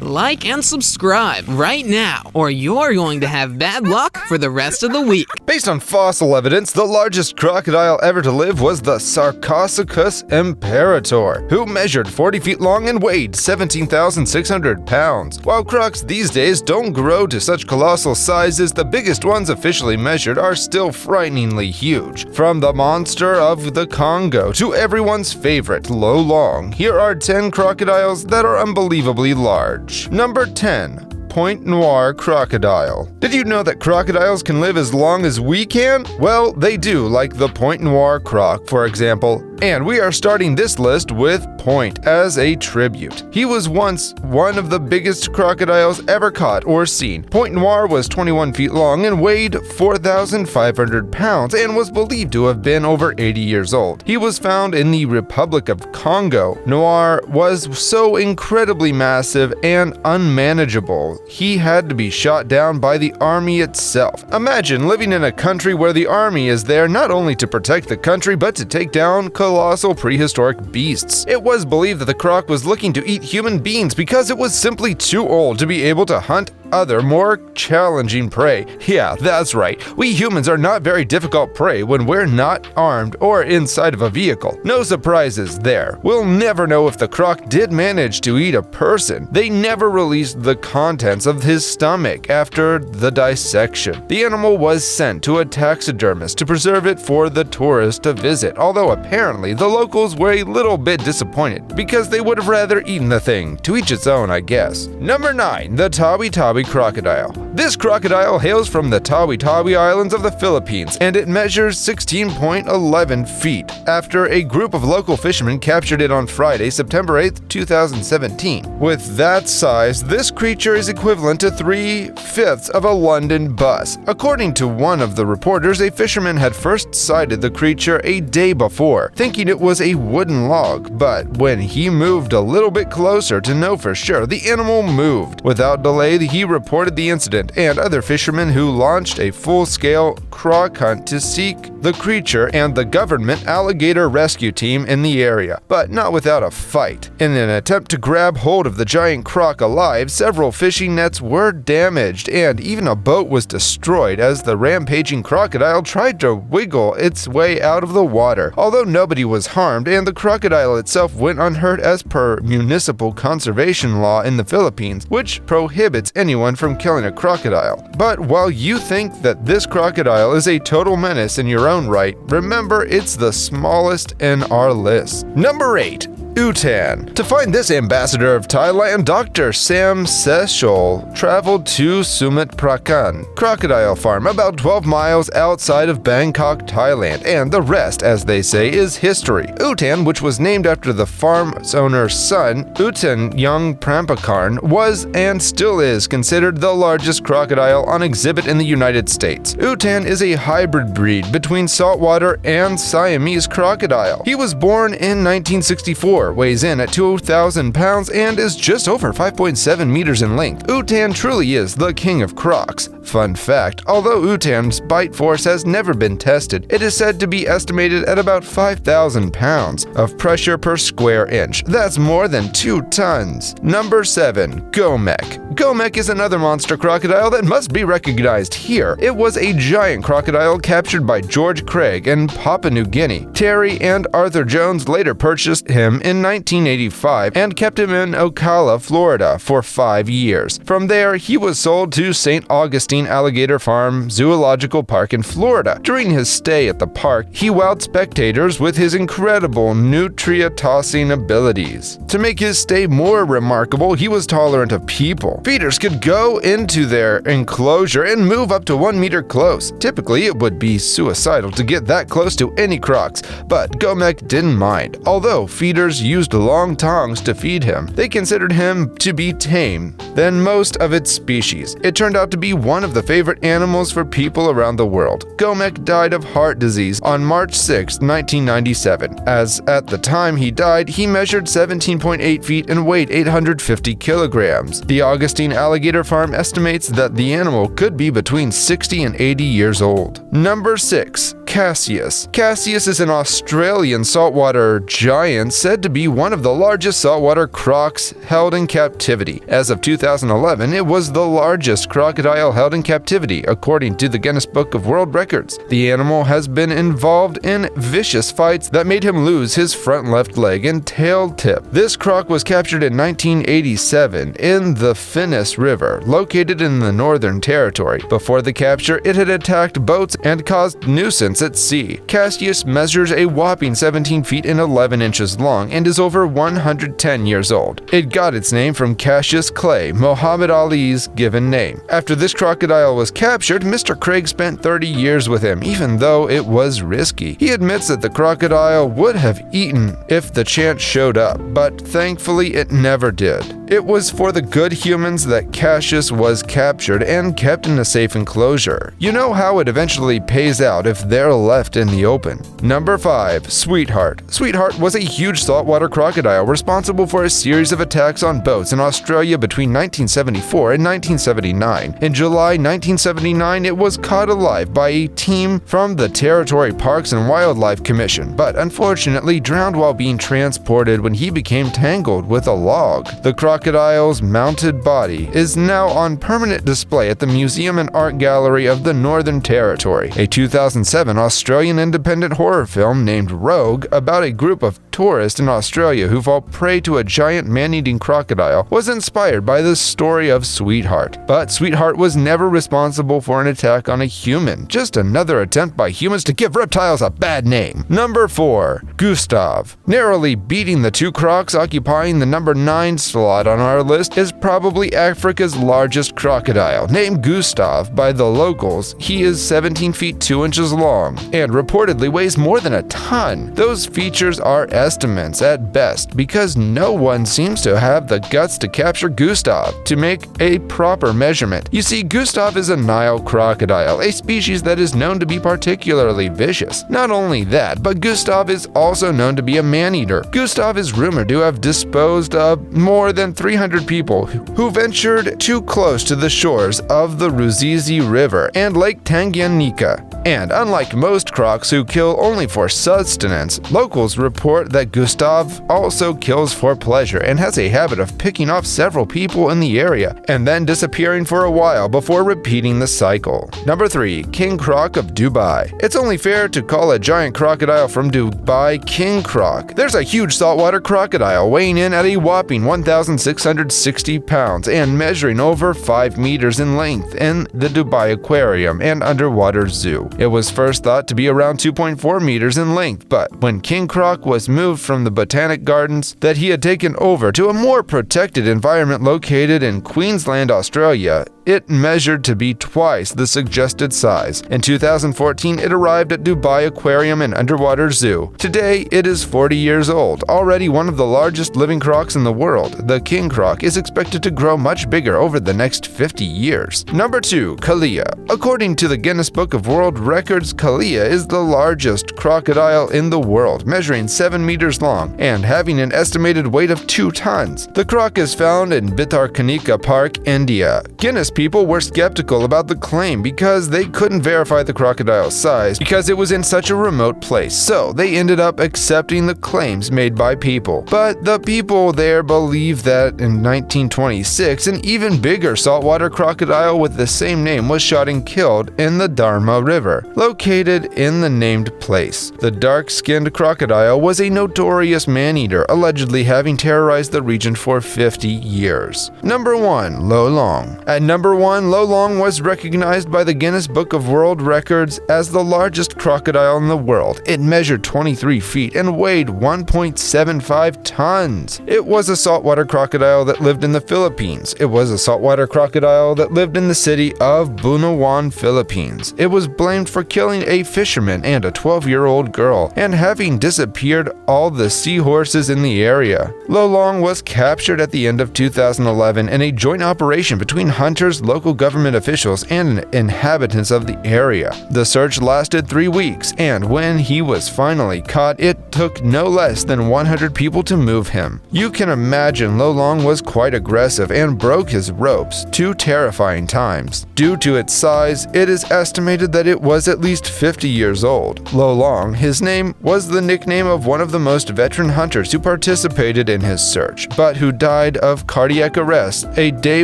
Like and subscribe right now, or you're going to have bad luck for the rest of the week. Based on fossil evidence, the largest crocodile ever to live was the Sarcosuchus imperator, who measured 40 feet long and weighed 17,600 pounds. While crocs these days don't grow to such colossal sizes, the biggest ones officially measured are still frighteningly huge. From the monster of the Congo to everyone's favorite Lolong, here are 10 crocodiles that are unbelievably large. Number 10. Pointe Noire crocodile. Did you know that crocodiles can live as long as we can? Well, they do, like the Pointe Noire croc, for example. And we are starting this list with Pointe as a tribute. He was once one of the biggest crocodiles ever caught or seen. Pointe Noire was 21 feet long and weighed 4,500 pounds and was believed to have been over 80 years old. He was found in the Republic of Congo. Noire was so incredibly massive and unmanageable, he had to be shot down by the army itself. Imagine living in a country where the army is there not only to protect the country but to take down colossal prehistoric beasts. It was believed that the croc was looking to eat human beings because it was simply too old to be able to hunt other, more challenging prey. Yeah, that's right. We humans are not very difficult prey when we're not armed or inside of a vehicle. No surprises there. We'll never know if the croc did manage to eat a person. They never released the contents of his stomach after the dissection. The animal was sent to a taxidermist to preserve it for the tourists to visit, although apparently the locals were a little bit disappointed because they would have rather eaten the thing. To each its own, I guess. Number 9. The Tawi-Tawi crocodile. This crocodile hails from the Tawi-Tawi Islands of the Philippines, and it measures 16.11 feet after a group of local fishermen captured it on Friday, September 8, 2017. With that size, this creature is equivalent to 3/5 of a London bus. According to one of the reporters, a fisherman had first sighted the creature a day before, thinking it was a wooden log, but when he moved a little bit closer to know for sure, the animal moved. Without delay, he reported the incident, and other fishermen who launched a full-scale croc hunt to seek the creature and the government alligator rescue team in the area, but not without a fight. In an attempt to grab hold of the giant croc alive, several fishing nets were damaged, and even a boat was destroyed as the rampaging crocodile tried to wiggle its way out of the water. Although nobody was harmed, and the crocodile itself went unhurt as per municipal conservation law in the Philippines, which prohibits anyone from killing a crocodile. But while you think that this crocodile is a total menace in your own right, remember it's the smallest in our list. Number 8. Utan. To find this ambassador of Thailand, Dr. Sam Sechol traveled to Sumit Prakan crocodile farm about 12 miles outside of Bangkok, Thailand, and the rest, as they say, is history. Utan, which was named after the farm's owner's son, Utan Young Prampakarn, was and still is considered the largest crocodile on exhibit in the United States. Utan is a hybrid breed between saltwater and Siamese crocodile. He was born in 1964, weighs in at 2,000 pounds, and is just over 5.7 meters in length. Utan truly is the king of crocs. Fun fact, although Utan's bite force has never been tested, it is said to be estimated at about 5,000 pounds of pressure per square inch. That's more than 2 tons. Number 7. Gomek. Gomek is another monster crocodile that must be recognized here. It was a giant crocodile captured by George Craig in Papua New Guinea. Terry and Arthur Jones later purchased him in 1985 and kept him in Ocala, Florida for 5 years. From there, he was sold to St. Augustine Alligator Farm Zoological Park in Florida. During his stay at the park, he wowed spectators with his incredible nutria-tossing abilities. To make his stay more remarkable, he was tolerant of people. Feeders could go into their enclosure and move up to 1 meter close. Typically, it would be suicidal to get that close to any crocs, but Gomek didn't mind. Although feeders used long tongs to feed him, they considered him to be tame than most of its species. It turned out to be one of the favorite animals for people around the world. Gomek died of heart disease on March 6, 1997. As at the time he died, he measured 17.8 feet and weighed 850 kilograms. The Augustine Alligator Farm estimates that the animal could be between 60 and 80 years old. Number 6. Cassius. Cassius is an Australian saltwater giant said to be one of the largest saltwater crocs held in captivity. As of 2011, it was the largest crocodile held in captivity, according to the Guinness Book of World Records. The animal has been involved in vicious fights that made him lose his front left leg and tail tip. This croc was captured in 1987 in the Finniss River, located in the Northern Territory. Before the capture, it had attacked boats and caused nuisance at sea. Cassius measures a whopping 17 feet and 11 inches long and is over 110 years old. It got its name from Cassius Clay, Muhammad Ali's given name. After this crocodile was captured, Mr. Craig spent 30 years with him, even though it was risky. He admits that the crocodile would have eaten if the chance showed up, but thankfully it never did. It was for the good humans that Cassius was captured and kept in a safe enclosure. You know how it eventually pays out if they're left in the open. Number 5. Sweetheart. Sweetheart was a huge saltwater crocodile responsible for a series of attacks on boats in Australia between 1974 and 1979. In July 1979, it was caught alive by a team from the Territory Parks and Wildlife Commission, but unfortunately drowned while being transported when he became tangled with a log. The crocodile's mounted body is now on permanent display at the Museum and Art Gallery of the Northern Territory. A 2007 Australian independent horror film named Rogue about a group of tourists in Australia who fall prey to a giant man-eating crocodile was inspired by the story of Sweetheart. But Sweetheart was never responsible for an attack on a human, just another attempt by humans to give reptiles a bad name. Number 4. Gustav. Narrowly beating the two crocs occupying the number 9 slot on our list is probably Africa's largest crocodile. Named Gustav by the locals, he is 17 feet 2 inches long and reportedly weighs more than a ton. Those features are estimates at best because no one seems to have the guts to capture Gustav to make a proper measurement. You see, Gustav is a Nile crocodile, a species that is known to be particularly vicious. Not only that, but Gustav is also known to be a man-eater. Gustav is rumored to have disposed of more than 300 people who ventured too close to the shores of the Ruzizi River and Lake Tanganyika. And unlike most crocs who kill only for sustenance, locals report that Gustav also kills for pleasure and has a habit of picking off several people in the area and then disappearing for a while before repeating the cycle. Number 3. King Croc of Dubai. It's only fair to call a giant crocodile from Dubai King Croc. There's a huge saltwater crocodile weighing in at a whopping 1,660 pounds and measuring over 5 meters in length in the Dubai Aquarium and Underwater Zoo. It was first thought to be around 2.4 meters in length, but when King Croc was moved from the Botanic Gardens that he had taken over to a more protected environment located in Queensland, Australia, it measured to be twice the suggested size. In 2014, it arrived at Dubai Aquarium and Underwater Zoo. Today, it is 40 years old, already one of the largest living crocs in the world. The king croc is expected to grow much bigger over the next 50 years. Number 2. Kalia. According to the Guinness Book of World Records, Kalia is the largest crocodile in the world, measuring 7 meters long and having an estimated weight of 2 tons. The croc is found in Bhitarkanika Park, India. Guinness people were skeptical about the claim because they couldn't verify the crocodile's size because it was in such a remote place, so they ended up accepting the claims made by people. But the people there believe that in 1926, an even bigger saltwater crocodile with the same name was shot and killed in the Dharma River, located in the named place. The dark-skinned crocodile was a notorious man-eater, allegedly having terrorized the region for 50 years. Number 1. Lolong. At number 1, Lolong was recognized by the Guinness Book of World Records as the largest crocodile in the world. It measured 23 feet and weighed 1.75 tons. It was a saltwater crocodile that lived in the Philippines. It was a saltwater crocodile that lived in the city of Bunawan, Philippines. It was blamed for killing a fisherman and a 12-year-old girl and having disappeared all the seahorses in the area. Lolong was captured at the end of 2011 in a joint operation between hunters engineers, local government officials, and inhabitants of the area. The search lasted 3 weeks, and when he was finally caught, it took no less than 100 people to move him. You can imagine Lolong was quite aggressive and broke his ropes 2 terrifying times. Due to its size, it is estimated that it was at least 50 years old. Lolong, his name, was the nickname of one of the most veteran hunters who participated in his search, but who died of cardiac arrest a day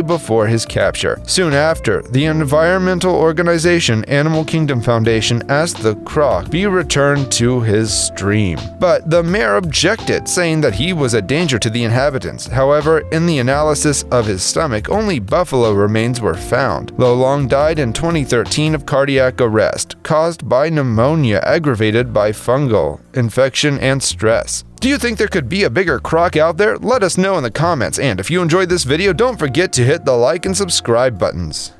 before his capture. Soon after, the environmental organization Animal Kingdom Foundation asked the croc be returned to his stream. But the mayor objected, saying that he was a danger to the inhabitants. However, in the analysis of his stomach, only buffalo remains were found. Lolong died in 2013 of cardiac arrest, caused by pneumonia aggravated by fungal infection and stress. Do you think there could be a bigger croc out there? Let us know in the comments, and if you enjoyed this video, don't forget to hit the like and subscribe buttons.